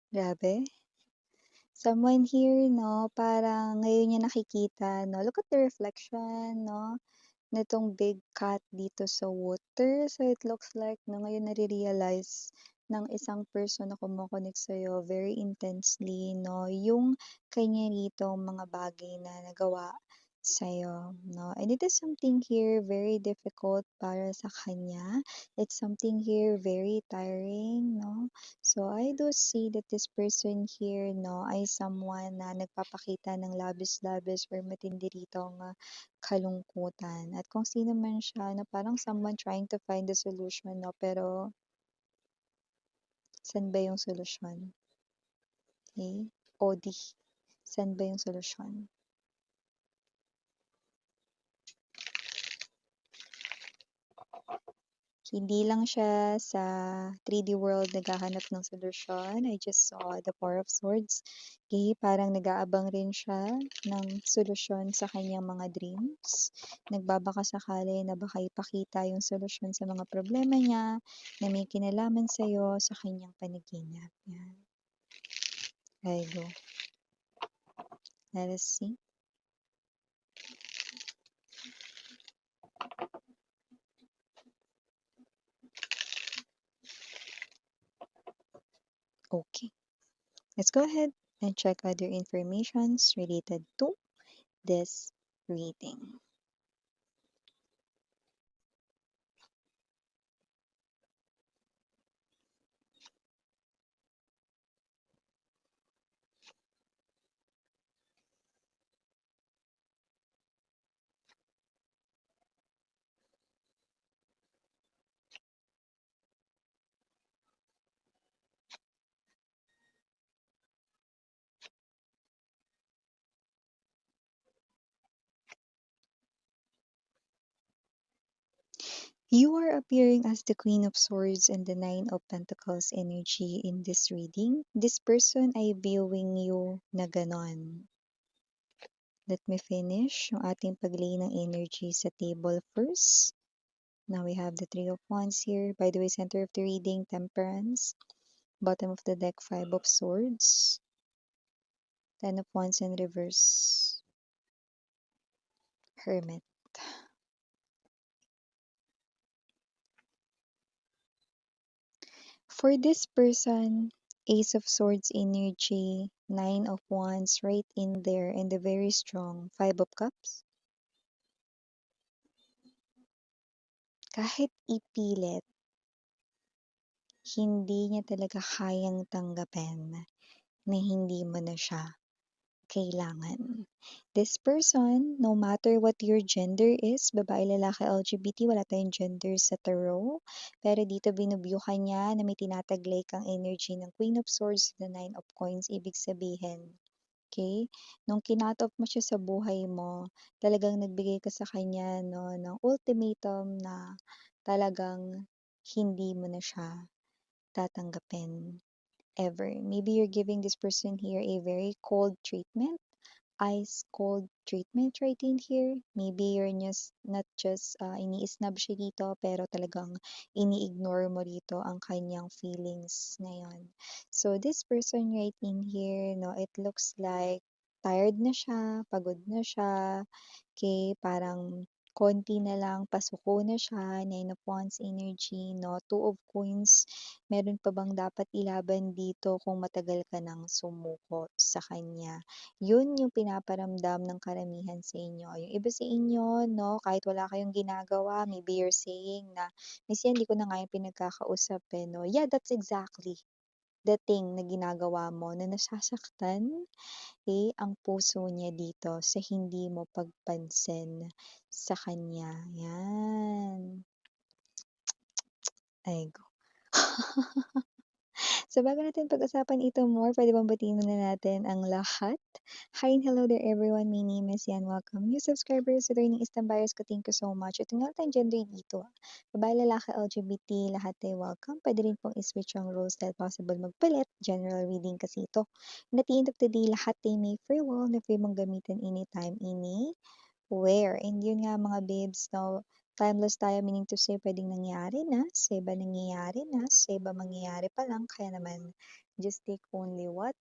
Grabe. Someone here 'no, parang ngayon niya nakikita 'no, look at the reflection 'no, nitong big cat dito sa water. So it looks like 'no, ngayon nare-realize ng isang person na kumo-connect sa'yo very intensely 'no, yung kanya ritong mga bagay na nagawa sa'yo 'no. And it is something here very difficult para sa kanya. It's something here very tiring 'no. So I do see that this person here 'no, ay someone na nagpapakita ng labis-labis or matindi ritong, kalungkutan. At kung sino man siya na parang someone trying to find the solution 'no, pero saan ba yung solusyon? Eh, OD, saan ba yung solusyon? Hindi lang siya sa 3D world naghahanap ng solusyon. I just saw the Four of Swords. Okay, parang nag-aabang rin siya ng solusyon sa kanyang mga dreams. Nagbabaka sakali na baka ipakita yung solusyon sa mga problema niya na may kinalaman sa'yo sa kanyang panaginip. Yan. There you go. Let us see. Okay. Let's go ahead and check other informations related to this reading. You are appearing as the Queen of Swords and the Nine of Pentacles energy in this reading. This person ay viewing you na ganon. Let me finish yung ating paglay ng energy sa table first. Now we have the Three of Wands here. By the way, center of the reading, Temperance. Bottom of the deck, Five of Swords. Ten of Wands in reverse. Hermit. For this person, Ace of Swords energy, Nine of Wands right in there, and the very strong Five of Cups. Kahit ipilit, hindi niya talaga kayang tanggapin na hindi mo na siya kailangan. This person, no matter what your gender is, babae, lalaki, LGBT, wala tayong gender sa tarot. Pero dito binubyo ka niya na may tinataglay kang energy ng Queen of Swords, the Nine of Coins. Ibig sabihin, okay, nung kinatop mo siya sa buhay mo, talagang nagbigay ka sa kanya no, ng ultimatum na talagang hindi mo na siya tatanggapin ever. Maybe you're giving this person here a very cold treatment, ice cold treatment right in here. Maybe you're just not just ini-snub siya dito, pero talagang ini-ignore mo dito ang kanyang feelings ngayon. So this person right in here, no, it looks like tired na siya, pagod na siya, okay, parang konti na lang, pasuko na siya, Nine of Wands energy, no, Two of Coins, meron pa bang dapat ilaban dito kung matagal ka nang sumuko sa kanya? Yun yung pinaparamdam ng karamihan sa inyo. Yung iba sa inyo, no, kahit wala kayong ginagawa, maybe you're saying na, Miss, hindi ko na nga yung pinagkakausap eh, no? Yeah, that's exactly the thing na ginagawa mo na nasasaktan ang puso niya dito sa hindi mo pagpansin sa kanya. Yan. Ay, go. So bago natin pag-usapan ito more, pwede bang batiin muna natin ang lahat? Hi and hello there everyone, my name is Yan. Welcome new subscribers, returning Eastern buyers ko, thank you so much. Ito nga tayong gender dito. Babae, lalaki, LGBT, lahat ay welcome. Pwede rin pong i-switch ang roles dahil possible magpalit. General reading kasi ito. And at the end of the day, lahat ay may free will na free mong gamitin anytime, anywhere. And yun nga mga babes, no, timeless tayo, meaning to say pwedeng nangyari na, sa iba nangyayari na, sa iba mangyayari pa lang, kaya naman Just take only what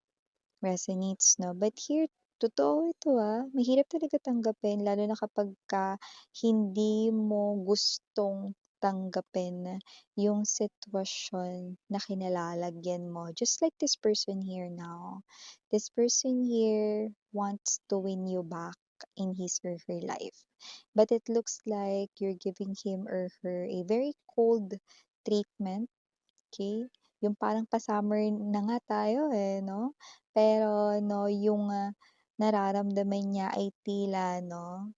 resonates 'no. But here, totoo ito, mahirap talaga tanggapin lalo na kapagka hindi mo gustong tanggapin yung sitwasyon na kinalalagyan mo. Just like this person here now. This person here wants to win you back in his or her life. But it looks like you're giving him or her a very cold treatment. Okay, yung parang pa-summer na nga tayo, 'no? Pero 'no, yung, nararamdaman niya ay tila 'no,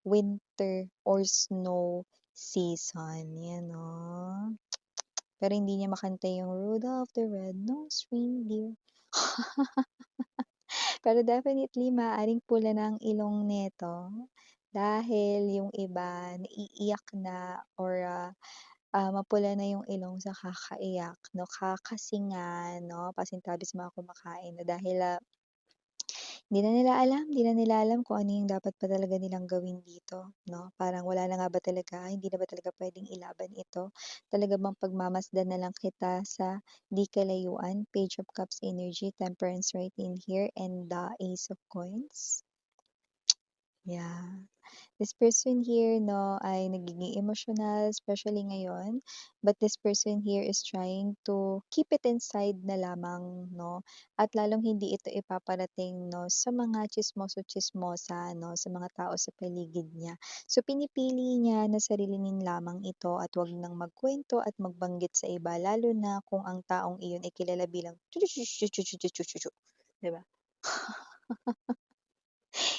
winter or snow season, 'yan 'no? Pero hindi niya makanta yung Rudolph the Red-Nosed Reindeer. Pero definitely maaaring pula na ang ilong nito dahil yung iba naiiyak na or, mapula na yung ilong sa kakaiyak 'no, kasi nga 'no, pasintabi sa mga kumakain na dahil, 'di na nila alam kung ano yung dapat pa talaga nilang gawin dito 'no, parang wala na nga ba talaga, hindi na ba talaga puwedeng ilaban ito? Talaga bang pagmamasdan na lang kita sa 'di kalayuan, Page of Cups energy, Temperance right in here, and the Ace of Coins? Yeah. This person here 'no, ay nagiging emotional especially ngayon, but this person here is trying to keep it inside na lamang 'no, at lalong hindi ito ipaparating 'no, sa mga tsismoso-tsismosa 'no, sa mga tao sa paligid niya. So, pinipili niya na sarilinin lamang ito at 'wag nang magkuwento at magbanggit sa iba lalo na kung ang taong iyon ay kilala bilang 'di ba?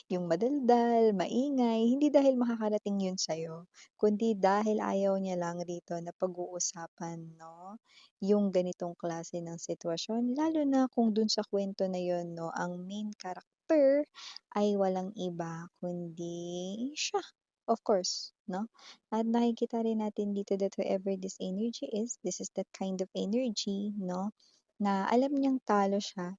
Yung madaldal, maingay, hindi dahil makakarating yun sa'yo, kundi dahil ayaw niya lang rito na pag-uusapan 'no, yung ganitong klase ng sitwasyon. Lalo na kung dun sa kwento na yun 'no, ang main character ay walang iba kundi siya, of course 'no. At nakikita rin natin dito that whoever this energy is, this is that kind of energy 'no, na alam niyang talo siya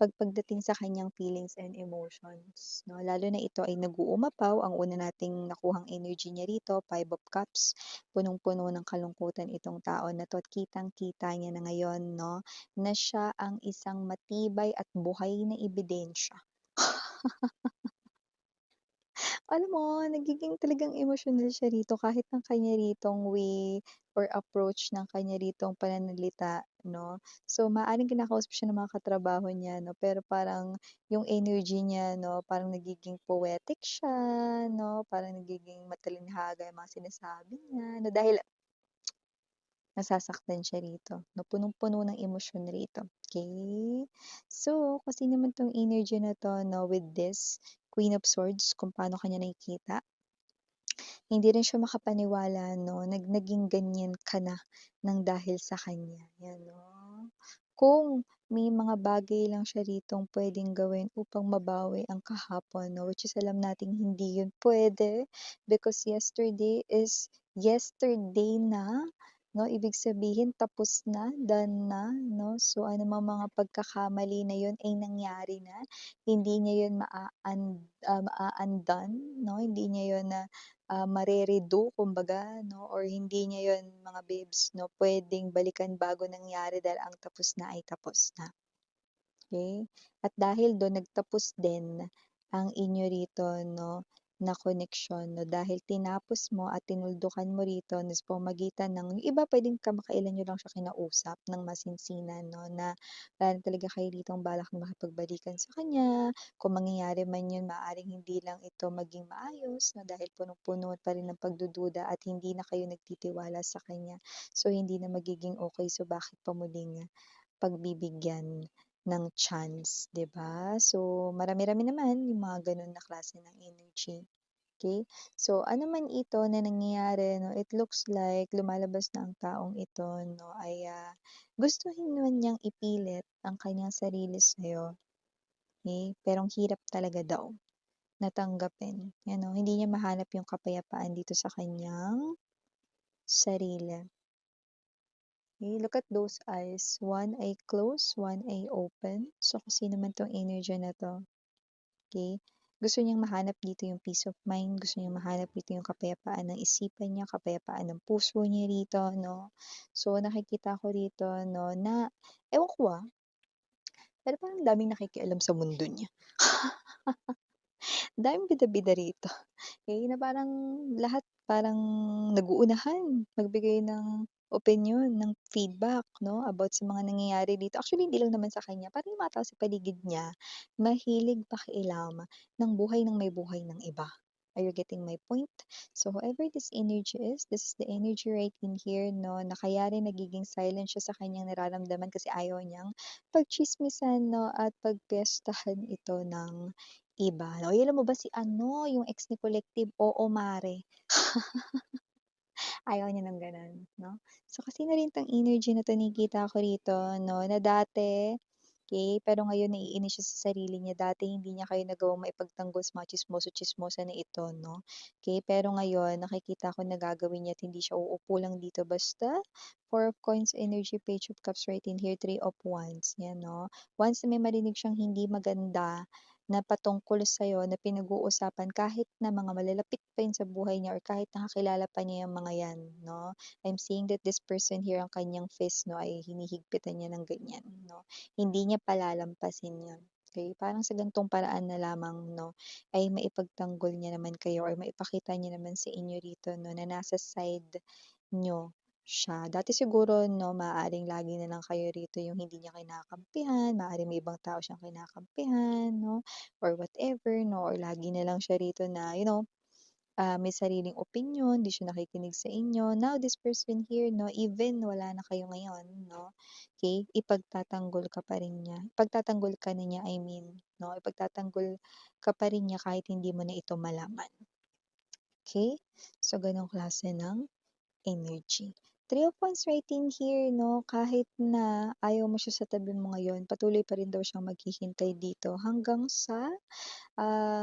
pagdating sa kanyang feelings and emotions 'no, lalo na ito ay nag-uumapaw, ang una nating nakuhang energy niya rito, Five of Cups, punong-puno ng kalungkutan itong tao na 'to at kitang-kita niya na ngayon 'no, na siya ang isang matibay at buhay na ebidensya. Alam mo, nagiging talagang emosyonal siya rito kahit ang kanya ritong way or approach ng kanya ritong pananalita 'no. So, maaaring kinakausap siya ng mga katrabaho niya 'no, pero parang yung energy niya 'no, parang nagiging poetic siya 'no, parang nagiging matalinhaga yung mga sinasabi niya 'no, dahil nasasaktan siya rito 'no, punong-puno ng emosyon rito, okey. So, kung sino man 'tong energy na 'to 'no, with this Queen of Swords kung paano ka niya nakikita, hindi rin siya makapaniwala 'no, naging ganyan ka na ng dahil sa kanya, 'yan 'no. Kung may mga bagay lang siya ritong puwedeng gawin upang mabawi ang kahapon 'no, which is alam nating hindi yun puwede because yesterday is yesterday na 'no, ibig sabihin tapos na, done na 'no. So, anumang mga pagkakamali na yun ay nangyari na, hindi niya yun maa-undone 'no, hindi niya yun na mare-redo kumbaga 'no, or hindi niya yun mga babes 'no, puwedeng balikan bago nangyari dahil ang tapos na ay tapos na. Okay. At dahil dun nagtapos din ang inyo rito 'no, na koneksyon 'no, dahil tinapos mo at tinuldukan mo rito na sa pamamagitan ng yung iba puwedeng kamakailan niyo lang siya kinausap ng masinsinan 'no, na wala na talaga kayo ditong balak na makipagbalikan sa kanya. Kung mangyayari man yun maaaring hindi lang ito maging maayos 'no, dahil punong-puno pa rin ng pagdududa at hindi na kayo nagtitiwala sa kanya. So, hindi na magiging okey, so bakit pa muling pagbibigyan ng chance, 'di ba? So, marami-rami naman yung mga gano'n na klase ng energy, okey? So, ano man ito na nangyayari 'no, it looks like lumalabas na ang taong ito 'no ay, gustuhin naman niyang ipilit ang kanyang sarili sa'yo, okey? Pero ang hirap talaga daw na tanggapin, 'yan 'no, hindi niya mahanap yung kapayapaan dito sa kanyang sarili. Okay, look at those eyes. One eye closed, one eye open. So, kung sino man 'tong energy na 'to, okay? Gusto niyang mahanap dito yung peace of mind, gusto niyang mahanap dito yung kapayapaan ng isipan niya, kapayapaan ng puso niya rito 'no. So, nakikita ko rito 'no na ewan ko, pero parang daming nakikialam sa mundo niya. Daming bida-bida rito, okey, na parang lahat parang nag-uunahan magbigay ng opinyon, ng feedback 'no, about sa mga nangyayari dito. Actually, hindi lang naman sa kanya, pati yung mga tao sa paligid niya mahilig pakialam ng buhay ng may buhay ng iba. Are you getting my point? So, whoever this energy is, this is the energy right in here 'no, na kaya rin nagiging silent siya sa kanyang nararamdaman kasi ayaw niyang pagtsismisan 'no, at pagpiyestahan ito ng iba. Uy, alam mo ba si ano, yung ex ni Collective, Oo Mare, ayaw niya ng gano'n 'no. So, kasi na rin 'tong energy na 'to nakikita ko rito 'no, na dati, okey, pero ngayon naiinis siya sa sarili niya. Dati hindi niya kayo nagawang maipagtanggol sa mga tsismoso-tsismosa na ito 'no, okey. Pero ngayon nakikita ko na gagawin niya at hindi siya uupo lang dito basta. Four of Coins energy, Page of Cups right in here, Three of Wands, 'yan 'no. Once na may marinig siyang hindi maganda na patungkol sa'yo na pinag-uusapan kahit na mga malalapit pa yun sa buhay niya or kahit nakakilala pa niya yung mga 'yan 'no. I'm seeing that this person here, ang kanyang fist 'no, ay hinihigpitan niya ng ganyan 'no. Hindi niya palalampasin 'yun, okey? Parang sa ganitong paraan na lamang 'no, ay maipagtanggol niya naman kayo or maipakita niya naman sa inyo rito 'no, na nasa side niyo siya. Dati siguro 'no, maaaring lagi na lang kayo rito yung hindi niya kinakampihan, maaaring may ibang tao siyang kinakampihan 'no, or whatever 'no, or lagi na lang siya rito na may sariling opinyon, 'di siya nakikinig sa inyo. Now this person here 'no, even wala na kayo ngayon 'no, okey, ipagtatanggol ka pa rin niya. Ipagtatanggol ka na niya, I mean 'no, ipagtatanggol ka pa rin niya kahit hindi mo na ito malaman, okey? So gano'ng klase ng energy. Three of Wands right in here 'no, kahit na ayaw mo siya sa tabi mo ngayon, patuloy pa rin daw siyang maghihintay dito hanggang sa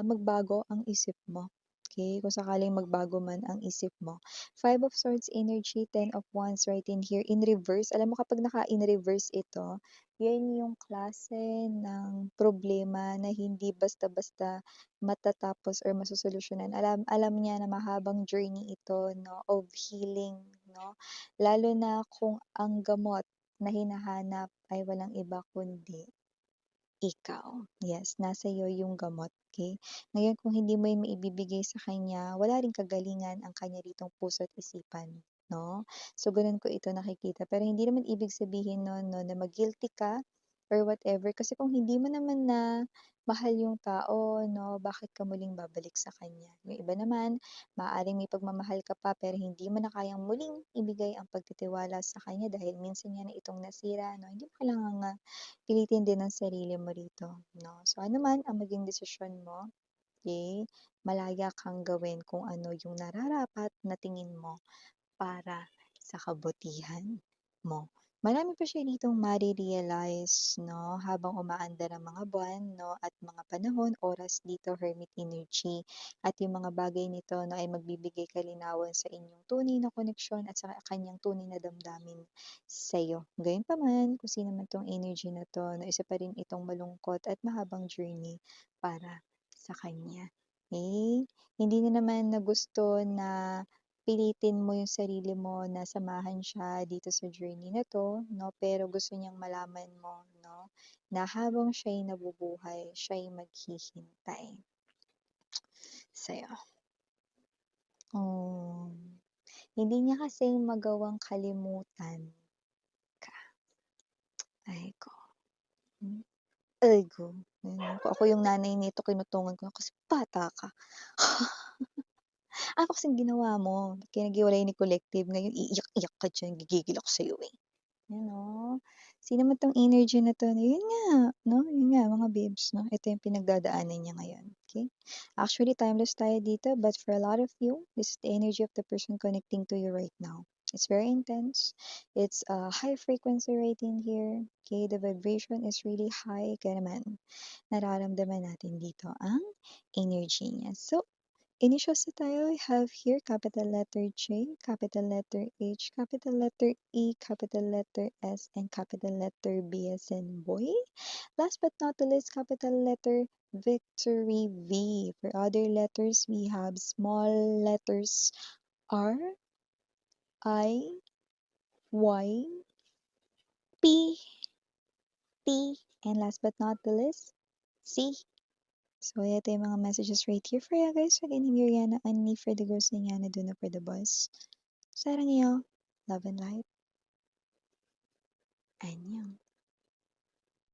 magbago ang isip mo. Okay, kung sakaling magbago man ang isip mo. Five of Swords energy, Ten of Wands right in here in reverse. Alam mo kapag naka-in reverse ito, yan yung klase ng problema na hindi basta-basta matatapos or masosolusyunan. Alam niya na mahabang journey ito 'no, of healing 'no. Lalo na kung ang gamot na hinahanap ay walang iba kundi ikaw. Yes, nasa iyo yung gamot, okey? Ngayon kung hindi mo yun maibibigay sa kanya, wala ring kagalingan ang kanya ritong puso't isipan, 'no? So gano'n ko ito nakikita, pero hindi naman ibig sabihin nun 'no na ma-guilty ka or whatever, kasi kung hindi mo naman na mahal yung tao 'no, bakit ka muling babalik sa kanya? Yung iba naman, maaaring may pagmamahal ka pa pero hindi mo na kayang muling ibigay ang pagtitiwala sa kanya dahil minsan niya na itong nasira 'no, hindi mo kailangang pilitin din ang sarili mo rito 'no. So, ano man ang maging desisyon mo, okey, malaya kang gawin kung ano yung nararapat na tingin mo para sa kabutihan mo. Marami pa siya ditong mare-realize 'no, habang umaandar ang mga buwan 'no, at mga panahon, oras dito, Hermit energy. At yung mga bagay nito 'no, ay magbibigay kalinawan sa inyong tunay na koneksyon at sa kanyang tunay na damdamin sa'yo. Gayunpaman, kung sino man 'tong energy na 'to 'no, isa pa rin itong malungkot at mahabang journey para sa kanya, okey? Hindi niya naman na gusto na pilitin mo yung sarili mo na samahan siya dito sa journey na 'to 'no, pero gusto niyang malaman mo 'no, na habang siya'y nabubuhay, siya'y maghihintay sa'yo. Hmm, hindi niya kasi magawang kalimutan ka. Ay ko, hmm, ay ko, kung ako yung nanay nito kinutungan ko na, "Kasi bata ka." Ano kasing ginawa mo? Ba't kayo naghiwalay ni Collective ngayon iiyak-iyak ka diyan, gigigil ako sa'yo, eh. Yan, oh. Sino man 'tong energy na 'to na yun nga 'no, yun nga mga babes 'no, ito yung pinagdadaanan niya ngayon, okey? Actually timeless tayo dito, but for a lot of you, this is the energy of the person connecting to you right now. It's very intense, it's a high frequency right in here, okey? The vibration is really high kaya naman nararamdaman natin dito ang energy niya. So, initials na tayo, we have here capital letter J, capital letter H, capital letter E, capital letter S, and capital letter B as in boy. Last but not the least, capital letter Victory V. For other letters, we have small letters R, I, Y, P, T, And last but not the least, C. So, ito yung mga messages right here for you guys. Again, Miriana, Annie for the girls, Ninyana, Duna for the boys. Sarang iyo, love and light. Annyeong.